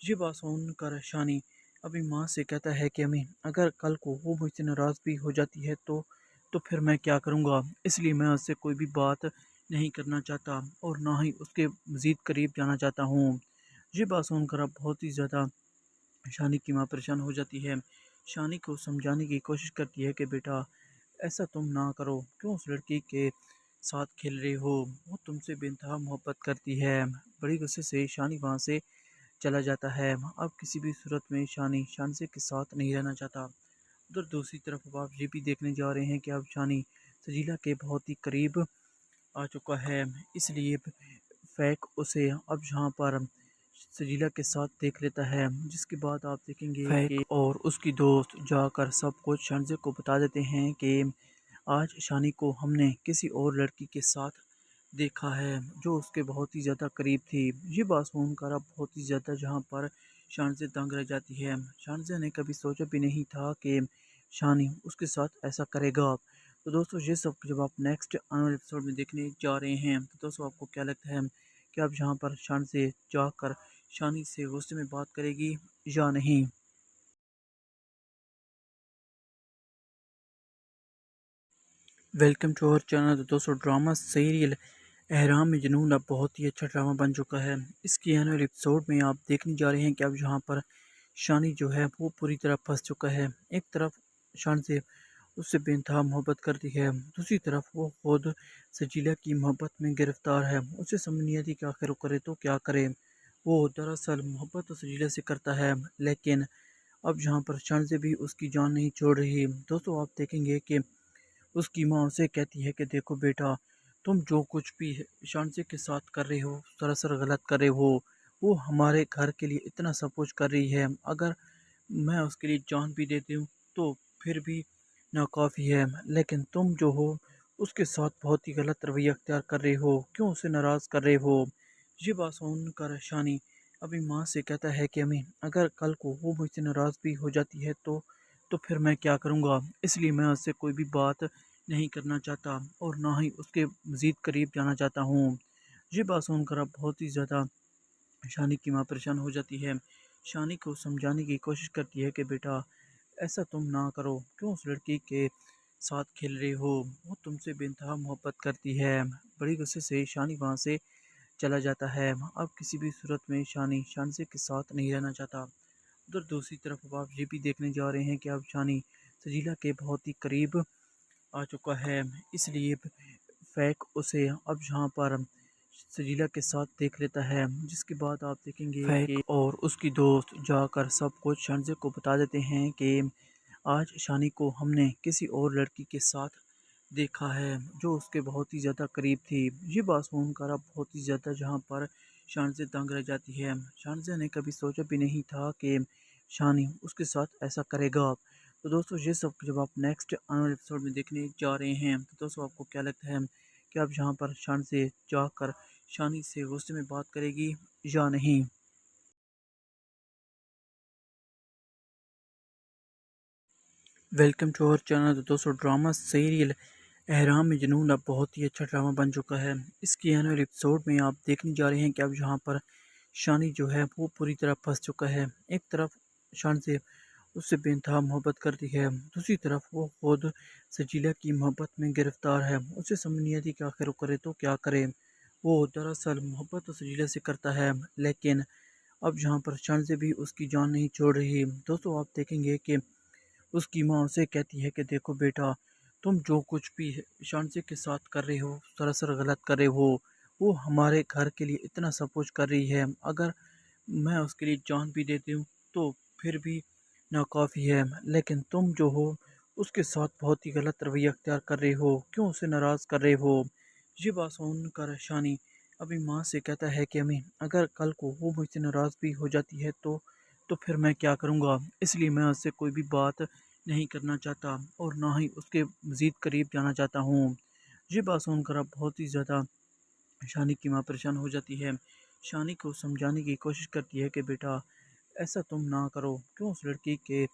ये बात सुनकर शानी अभी माँ से कहता है कि अम्मी, अगर कल को वो मुझसे नाराज़ भी हो जाती है तो फिर मैं क्या करूँगा। इसलिए मैं उससे कोई भी बात नहीं करना चाहता और ना ही उसके मज़ीद करीब जाना चाहता हूँ। ये बात सुनकर अब बहुत ही ज़्यादा शानी की माँ परेशान हो जाती है। शानी को समझाने की कोशिश करती है कि बेटा, ऐसा तुम ना करो, क्यों उस लड़की के साथ खेल रहे हो। वो तुमसे बेइंतहा मोहब्बत करती है। बड़ी गुस्से से शानी वहाँ से चला जाता है। अब किसी भी सूरत में शानी शानसे के साथ नहीं रहना चाहता। उधर दूसरी तरफ अब आप ये भी देखने जा रहे हैं कि अब शानी सजीला के बहुत ही करीब आ चुका है। इसलिए फैक उसे अब यहाँ पर सजीला के साथ देख लेता है, जिसके बाद आप देखेंगे फैक कि और उसकी दोस्त जाकर सब कुछ शानजे को बता देते हैं कि आज शानी को हमने किसी और लड़की के साथ देखा है जो उसके बहुत ही ज़्यादा करीब थी। ये बात सुनकर अब बहुत ही ज़्यादा जहाँ पर शानजे दंग रह जाती है। शानजे ने कभी सोचा भी नहीं था कि शानी उसके साथ ऐसा करेगा। तो दोस्तों ये सब जब आप नेक्स्ट आने वाले एपिसोड में देखने जा रहे हैं तो दोस्तों आपको क्या लगता है कि अब यहाँ पर शानजे जाकर शानी से गुस्से में बात करेगी या नहीं। Welcome to our channel. तो दोस्तों ड्रामा सीरियल एहराम में जुनून अब बहुत ही अच्छा ड्रामा बन चुका है। इसके आने वाले एपिसोड में आप देखने जा रहे हैं कि अब यहाँ पर शानी जो है वो पूरी तरह फंस चुका है। एक तरफ शान से उससे बेइंतहा मोहब्बत करती है, दूसरी तरफ वो खुद सजीला की मोहब्बत में गिरफ्तार है। उसे समझ नहीं आती कि आखिर वो करे तो क्या करे। वो दरअसल मोहब्बत तो सजीला से करता है, लेकिन अब जहाँ पर शानजे भी उसकी जान नहीं छोड़ रही। दोस्तों आप देखेंगे कि उसकी माँ उसे कहती है कि देखो बेटा, तुम जो कुछ भी शानजे के साथ कर रहे हो सरासर गलत कर रहे हो। वो हमारे घर के लिए इतना सब कुछ कर रही है, अगर मैं उसके लिए जान भी देती हूँ तो फिर भी नाकाफ़ी है। लेकिन तुम जो हो اس کے ساتھ بہت ہی غلط رویہ اختیار کر رہے ہو، کیوں اسے ناراض کر رہے ہو؟ یہ بات سن کر شانی اپنی ماں سے کہتا ہے کہ امی اگر کل کو وہ مجھ سے ناراض بھی ہو جاتی ہے تو پھر میں کیا کروں گا، اس لیے میں اس سے کوئی بھی بات نہیں کرنا چاہتا اور نہ ہی اس کے مزید قریب جانا چاہتا ہوں۔ یہ بات سن کر اب بہت ہی زیادہ شانی کی ماں پریشان ہو جاتی ہے۔ شانی کو سمجھانے کی کوشش کرتی ہے کہ بیٹا ایسا تم نہ کرو، کیوں اس لڑکی کے ساتھ کھیل رہے ہو، وہ تم سے بے انتہا محبت کرتی ہے۔ بڑی غصے سے شانی وہاں سے چلا جاتا ہے۔ اب کسی بھی صورت میں شانی شانزے کے ساتھ نہیں رہنا چاہتا۔ ادھر دوسری طرف اب آپ یہ بھی دیکھنے جا رہے ہیں کہ اب شانی سجیلا کے بہت ہی قریب آ چکا ہے، اس لیے فیک اسے اب یہاں پر سجیلا کے ساتھ دیکھ لیتا ہے، جس کے بعد آپ دیکھیں گے فیک اور اس کی دوست جا کر سب کچھ شانزے کو بتا دیتے ہیں کہ آج شانی کو ہم نے کسی اور لڑکی کے ساتھ دیکھا ہے جو اس کے بہت ہی زیادہ قریب تھی۔ یہ بات سن کر اب بہت ہی زیادہ جہاں پر شانزے دنگ رہ جاتی ہے۔ شانزے نے کبھی سوچا بھی نہیں تھا کہ شانی اس کے ساتھ ایسا کرے گا۔ تو دوستو یہ سب جب آپ نیکسٹ آنے والے ایپیسوڈ میں دیکھنے جا رہے ہیں تو دوستو آپ کو کیا لگتا ہے کہ اب یہاں پر شانزے جا کر شانی سے غصے میں بات کرے گی یا نہیں؟ ویلکم ٹو اور چینل۔ تو دوستو ڈرامہ سیریل احرام میں جنون اب بہت ہی اچھا ڈرامہ بن چکا ہے۔ اس کی آنے والے ایپیسوڈ میں آپ دیکھنے جا رہے ہیں کہ اب یہاں پر شانی جو ہے وہ پوری طرح پھنس چکا ہے۔ ایک طرف شانزے اس سے بے انتہا محبت کرتی ہے، دوسری طرف وہ خود سجیلا کی محبت میں گرفتار ہے۔ اسے سمجھ نہیں آتی کہ آخر وہ کرے تو کیا کرے۔ وہ دراصل محبت تو سجیلا سے کرتا ہے، لیکن اب یہاں پر شانزے بھی اس کی جان نہیں چھوڑ رہی۔ دوستو آپ دیکھیں گے کہ اس کی ماں اسے کہتی ہے کہ دیکھو بیٹا تم جو کچھ بھی شانزے کے ساتھ کر رہے ہو سراسر غلط کر رہے ہو، وہ ہمارے گھر کے لیے اتنا سب کچھ کر رہی ہے، اگر میں اس کے لیے جان بھی دیتی ہوں تو پھر بھی ناکافی ہے، لیکن تم جو ہو اس کے ساتھ بہت ہی غلط رویہ اختیار کر رہے ہو، کیوں اسے ناراض کر رہے ہو۔ یہ بات سن کر شانی اپنی ماں سے کہتا ہے کہ امی اگر کل کو وہ مجھ سے ناراض بھی ہو جاتی ہے تو پھر میں کیا کروں گا، اس لیے میں اس سے کوئی بھی بات نہیں کرنا چاہتا اور نہ ہی اس کے مزید قریب جانا چاہتا ہوں۔ یہ بات سن کر اب بہت ہی زیادہ شانی کی ماں پریشان ہو جاتی ہے۔ شانی کو سمجھانے کی کوشش کرتی ہے کہ بیٹا ایسا تم نہ کرو، کیوں اس لڑکی کے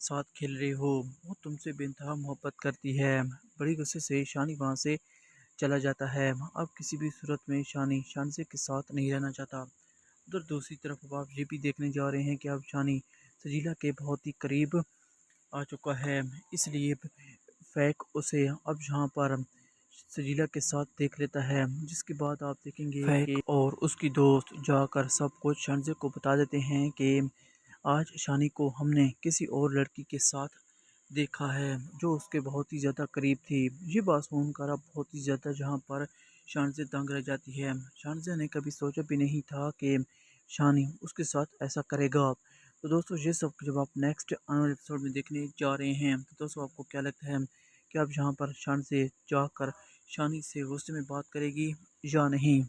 ساتھ کھیل رہے ہو، وہ تم سے بے انتہا محبت کرتی ہے۔ بڑی غصے سے شانی وہاں سے چلا جاتا ہے۔ اب کسی بھی صورت میں شانی شانزے کے ساتھ نہیں رہنا چاہتا۔ ادھر دوسری طرف اب آپ یہ بھی دیکھنے جا رہے ہیں کہ اب شانی سجیلا کے بہت ہی قریب آ چکا ہے، اس لیے فیک اسے اب یہاں پر سجیلا کے ساتھ دیکھ لیتا ہے، جس کے بعد آپ دیکھیں گے فیک اور اس کی دوست جا کر سب کچھ شانزے کو بتا دیتے ہیں کہ آج شانی کو ہم نے کسی اور لڑکی کے ساتھ دیکھا ہے جو اس کے بہت ہی زیادہ قریب تھی۔ یہ بات سن کر اب بہت ہی زیادہ جہاں پر شانزے دنگ رہ جاتی ہے۔ شانزے نے کبھی سوچا بھی نہیں تھا کہ شانی اس کے ساتھ ایسا کرے گا۔ تو دوستو یہ سب جب آپ نیکسٹ آنے والے ایپیسوڈ میں دیکھنے جا رہے ہیں تو دوستو آپ کو کیا لگتا ہے کہ اب یہاں پر شانزے جا کر شانی سے غصے میں بات کرے گی یا نہیں؟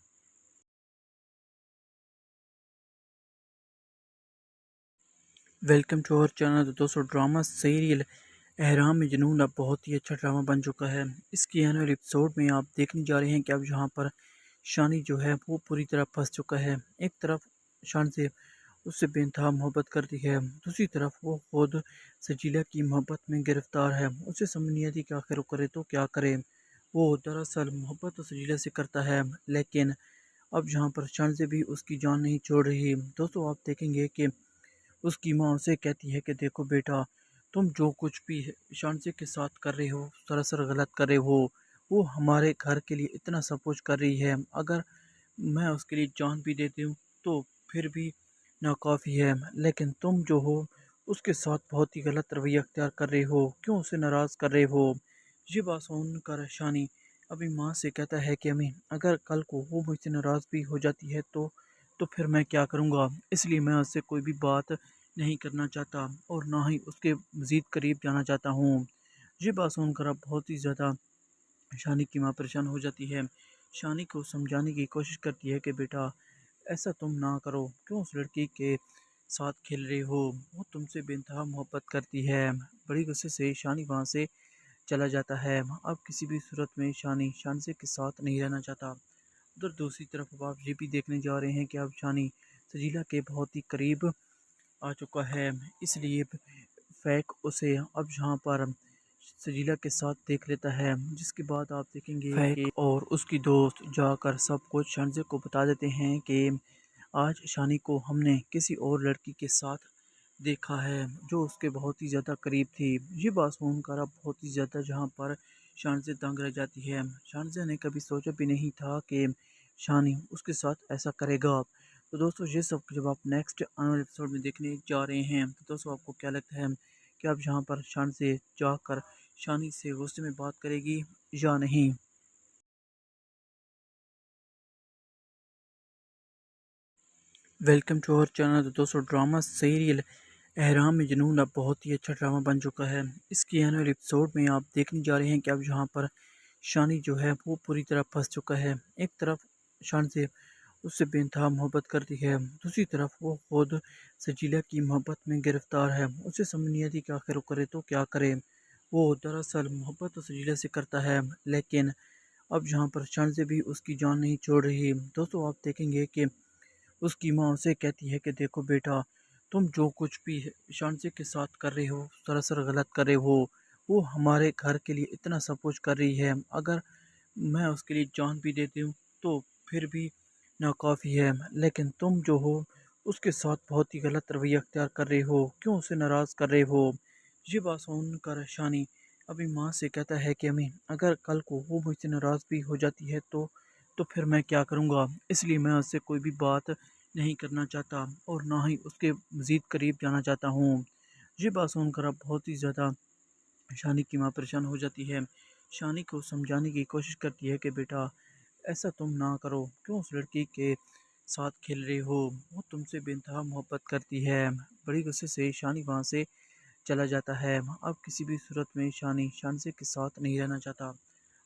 ویلکم ٹو اور چینل۔ تو دوستو ڈرامہ سیریل احرام میں جنون اب بہت ہی اچھا ڈرامہ بن چکا ہے۔ اس کی آنے والے ایپیسوڈ میں آپ دیکھنے جا رہے ہیں کہ اب یہاں پر شانی جو ہے وہ پوری طرح پھنس چکا ہے۔ ایک طرف شانزے اس سے بے انتہا محبت کرتی ہے، دوسری طرف وہ خود سجیلا کی محبت میں گرفتار ہے۔ اسے سمجھ نہیں آتی کہ آخر وہ کرے تو کیا کرے۔ وہ دراصل محبت تو سجیلا سے کرتا ہے، لیکن اب یہاں پر شانزے بھی اس کی جان نہیں چھوڑ رہی۔ دوستو آپ دیکھیں گے کہ اس کی ماں اسے کہتی ہے کہ دیکھو بیٹا تم جو کچھ بھی شانزے کے ساتھ کر رہے ہو سراسر غلط کر رہے ہو، وہ ہمارے گھر کے لیے اتنا سب کچھ کر رہی ہے، اگر میں اس کے لیے جان بھی دیتی ہوں تو پھر بھی ناکافی ہے، لیکن تم جو ہو اس کے ساتھ بہت ہی غلط رویہ اختیار کر رہے ہو، کیوں اسے ناراض کر رہے ہو۔ یہ بات سن کر شانی اپنی ماں سے کہتا ہے کہ امی اگر کل کو وہ مجھ سے ناراض بھی ہو جاتی ہے تو پھر میں کیا کروں گا، اس لیے میں اس سے کوئی بھی بات نہیں کرنا چاہتا اور نہ ہی اس کے مزید قریب جانا چاہتا ہوں۔ یہ بات سن کر اب بہت ہی زیادہ شانی کی ماں پریشان ہو جاتی ہے۔ شانی کو سمجھانے کی کوشش کرتی ہے کہ بیٹا ایسا تم نہ کرو، کیوں اس لڑکی کے ساتھ کھیل رہے ہو، وہ تم سے بے انتہا محبت کرتی ہے۔ بڑی غصے سے شانی وہاں سے चला जाता है। अब किसी भी सूरत में शानी शानसे के साथ नहीं रहना चाहता। उधर दूसरी तरफ अब आप ये भी देखने जा रहे हैं कि अब शानी सजीला के बहुत ही करीब आ चुका है, इसलिए फैक उसे अब यहाँ पर सजीला के साथ देख लेता है, जिसके बाद आप देखेंगे कि और उसकी दोस्त जाकर सब कुछ शानजे को बता देते हैं कि आज शानी को हमने किसी और लड़की के साथ देखा है जो उसके बहुत ही ज़्यादा करीब थी। ये बात सुनकर अब बहुत ही ज़्यादा जहाँ पर शानजे दंग रह जाती है। शानजे ने कभी सोचा भी नहीं था कि शानी उसके साथ ऐसा करेगा। तो दोस्तों ये सब जब आप नेक्स्ट आने वाले एपिसोड में देखने जा रहे हैं तो दोस्तों आपको क्या लगता है कि अब यहाँ पर शानजे जाकर शानी से गुस्से में बात करेगी या नहीं। Welcome to our channel. तो दोस्तों ड्रामा सीरियल एहराम में जुनून अब बहुत ही अच्छा ड्रामा बन चुका है। इसके आने वाले एपिसोड में आप देखने जा रहे हैं कि अब यहाँ पर शानी जो है वो पूरी तरह फंस चुका है। एक तरफ शान से उससे बेइंतहा मोहब्बत करती है, दूसरी तरफ वो खुद सजीला की मोहब्बत में गिरफ्तार है। उसे समझ नहीं आती कि आखिर वो करे तो क्या करे। वो दरअसल मोहब्बत तो सजीला से करता है, लेकिन अब यहाँ पर शान से भी उसकी जान नहीं छोड़ रही। दोस्तों आप देखेंगे कि उसकी माँ उसे कहती है कि देखो बेटा, तुम जो कुछ भी शानसे के साथ कर रहे हो सरासर गलत कर रहे हो। वो हमारे घर के लिए इतना सब कुछ कर रही है, अगर मैं उसके लिए जान भी देती हूँ तो फिर भी नाकाफ़ी है। लेकिन तुम जो हो उसके साथ बहुत ही गलत रवैया अख्तियार कर रहे हो, क्यों उसे नाराज़ कर रहे हो। ये बात सुनकर शानी अभी माँ से कहता है कि अम्मी, अगर कल को वो मुझसे नाराज़ भी हो जाती है तो फिर मैं क्या करूँगा। इसलिए मैं उससे कोई भी बात नहीं करना चाहता और ना ही उसके मज़ीद करीब जाना चाहता हूँ। ये बात सुनकर अब बहुत ही ज़्यादा शानी की माँ परेशान हो जाती है। शानी को समझाने की कोशिश करती है कि बेटा ऐसा तुम ना करो, क्यों उस लड़की के साथ खेल रहे हो, वो तुमसे बेइंतहा मोहब्बत करती है। बड़ी गुस्से से शानी वहाँ से चला जाता है। अब किसी भी सूरत में शानी शानसे के साथ नहीं रहना चाहता।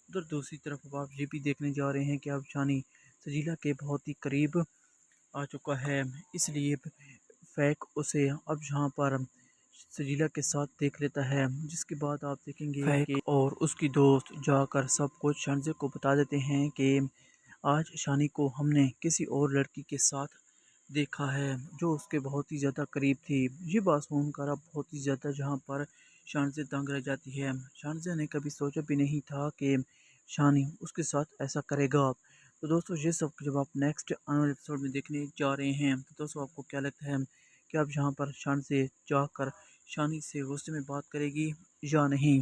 उधर दूसरी तरफ अब आप ये भी देखने जा रहे हैं कि अब शानी सजीला के बहुत ही करीब आ चुका है, इसलिए फैक उसे अब यहाँ पर सजीला के साथ देख लेता है, जिसके बाद आप देखेंगे कि और उसकी दोस्त जाकर सब कुछ शानजे को बता देते हैं कि आज शानी को हमने किसी और लड़की के साथ देखा है जो उसके बहुत ही ज़्यादा करीब थी। ये बात सुनकर अब बहुत ही ज़्यादा जहाँ पर शानजे दंग रह जाती है। शानजे ने कभी सोचा भी नहीं था कि शानी उसके साथ ऐसा करेगा। तो दोस्तों ये सब जब आप नेक्स्ट आने वाले एपिसोड में देखने जा रहे हैं तो दोस्तों आपको क्या लगता है कि अब यहाँ पर शानजे जाकर शानी से गुस्से में बात करेगी या नहीं।